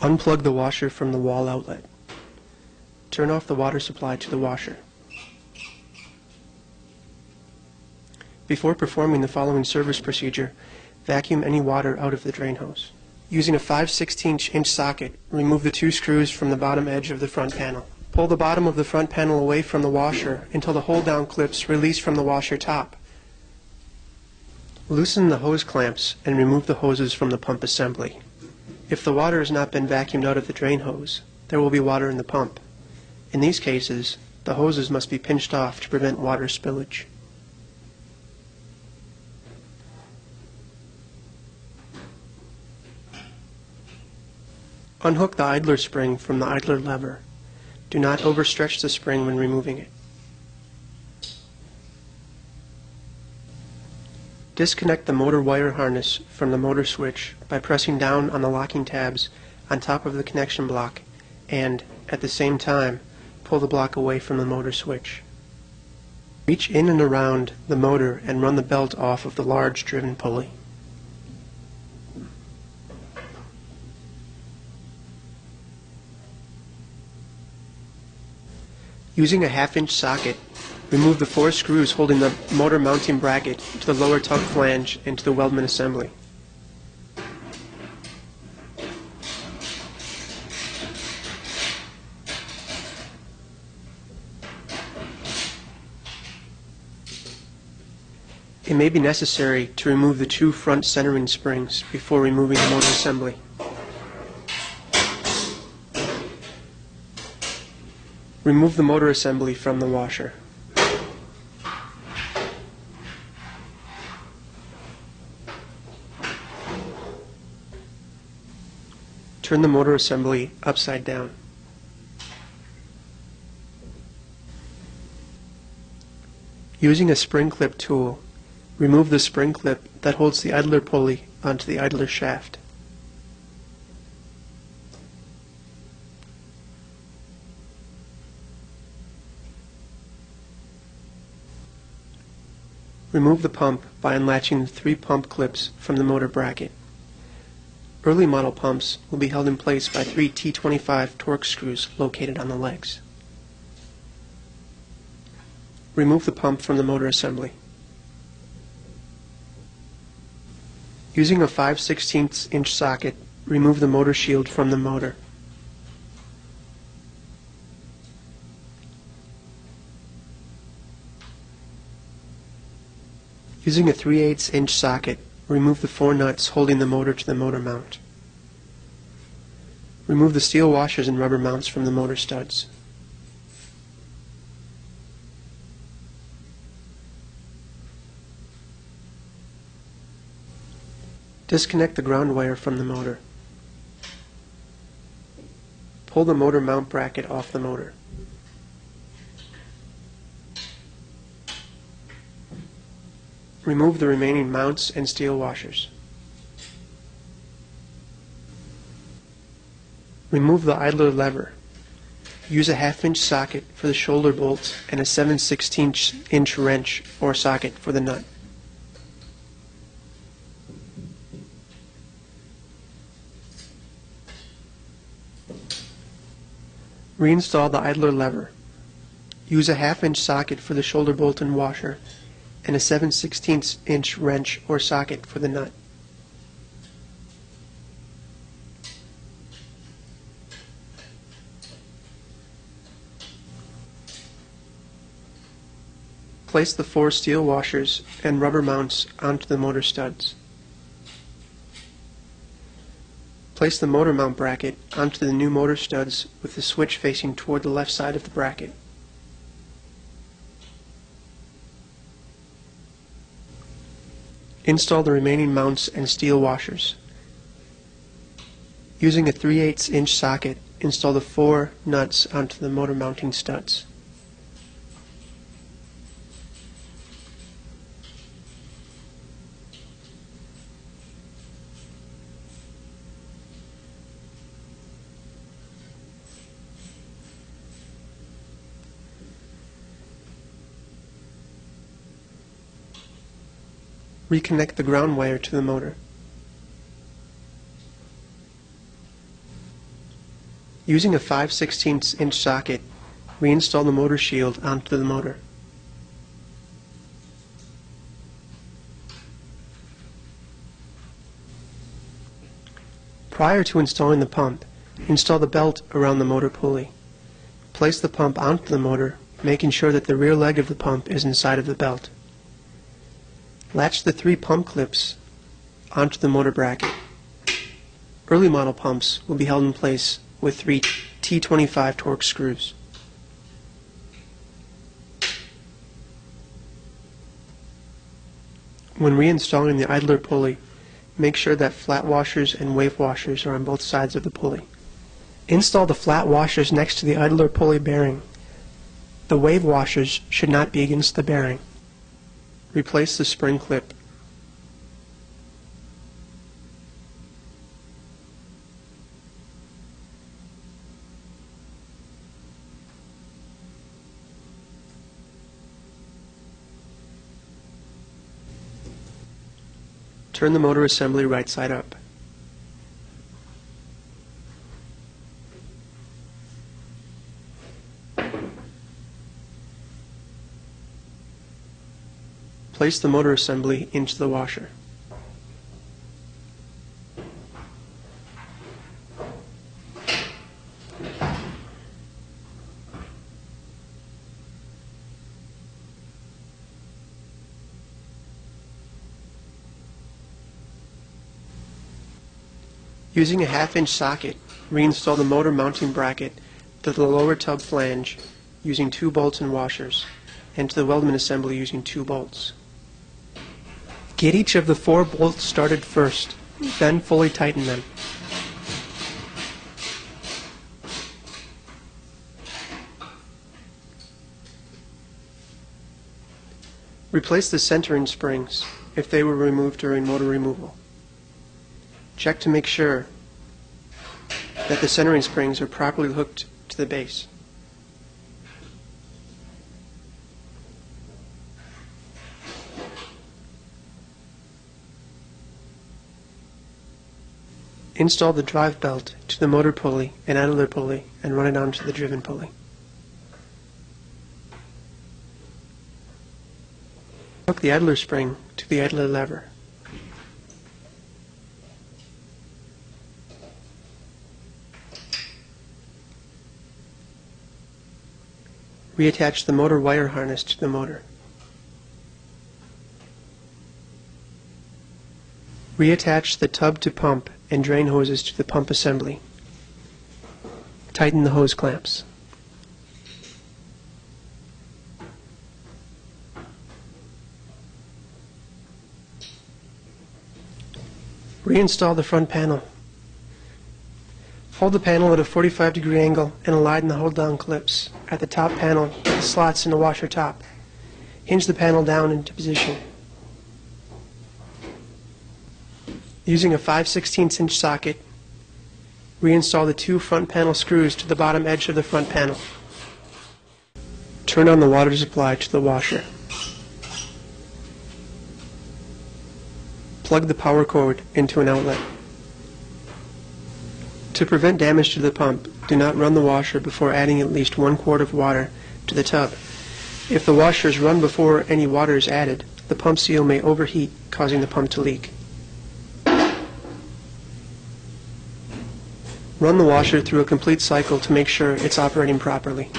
Unplug the washer from the wall outlet. Turn off the water supply to the washer. Before performing the following service procedure, vacuum any water out of the drain hose. Using a 5/16" socket, remove the two screws from the bottom edge of the front panel. Pull the bottom of the front panel away from the washer until the hold-down clips release from the washer top. Loosen the hose clamps and remove the hoses from the pump assembly. If the water has not been vacuumed out of the drain hose, there will be water in the pump. In these cases, the hoses must be pinched off to prevent water spillage. Unhook the idler spring from the idler lever. Do not overstretch the spring when removing it. Disconnect the motor wire harness from the motor switch by pressing down on the locking tabs on top of the connection block and, at the same time, pull the block away from the motor switch. Reach in and around the motor and run the belt off of the large driven pulley. Using a 1/2" socket, remove the 4 screws holding the motor mounting bracket to the lower tug flange and to the weldment assembly. It may be necessary to remove the 2 front centering springs before removing the motor assembly. Remove the motor assembly from the washer. Turn the motor assembly upside down. Using a spring clip tool, remove the spring clip that holds the idler pulley onto the idler shaft. Remove the pump by unlatching the 3 pump clips from the motor bracket. Early model pumps will be held in place by 3 T25 torque screws located on the legs. Remove the pump from the motor assembly. Using a 5/16" socket, remove the motor shield from the motor. Using a 3/8" socket, remove the 4 nuts holding the motor to the motor mount. Remove the steel washers and rubber mounts from the motor studs. Disconnect the ground wire from the motor. Pull the motor mount bracket off the motor. Remove the remaining mounts and steel washers. Remove the idler lever. Use a 1/2" socket for the shoulder bolt and a 7/16" wrench or socket for the nut. Reinstall the idler lever. Use a 1/2" socket for the shoulder bolt and washer and a 7/16" wrench or socket for the nut. Place the 4 steel washers and rubber mounts onto the motor studs. Place the motor mount bracket onto the new motor studs with the switch facing toward the left side of the bracket. Install the remaining mounts and steel washers. Using a 3/8" socket, install the 4 nuts onto the motor mounting studs. Reconnect the ground wire to the motor. Using a 5/16" socket, reinstall the motor shield onto the motor. Prior to installing the pump, install the belt around the motor pulley. Place the pump onto the motor, making sure that the rear leg of the pump is inside of the belt. Latch the 3 pump clips onto the motor bracket. Early model pumps will be held in place with 3 T25 torque screws. When reinstalling the idler pulley, make sure that flat washers and wave washers are on both sides of the pulley. Install the flat washers next to the idler pulley bearing. The wave washers should not be against the bearing. Replace the spring clip. Turn the motor assembly right side up. Place the motor assembly into the washer. Using a 1/2" socket, reinstall the motor mounting bracket to the lower tub flange using 2 bolts and washers, and to the weldment assembly using 2 bolts. Get each of the 4 bolts started first, then fully tighten them. Replace the centering springs if they were removed during motor removal. Check to make sure that the centering springs are properly hooked to the base. Install the drive belt to the motor pulley and idler pulley and run it onto the driven pulley. Hook the idler spring to the idler lever. Reattach the motor wire harness to the motor. Reattach the tub to pump and drain hoses to the pump assembly. Tighten the hose clamps. Reinstall the front panel. Hold the panel at a 45-degree angle and align the hold-down clips at the top panel with the slots in the washer top. Hinge the panel down into position. Using a 5/16" socket, reinstall the 2 front panel screws to the bottom edge of the front panel. Turn on the water supply to the washer. Plug the power cord into an outlet. To prevent damage to the pump, do not run the washer before adding at least 1 quart of water to the tub. If the washer is run before any water is added, the pump seal may overheat, causing the pump to leak. Run the washer through a complete cycle to make sure it's operating properly.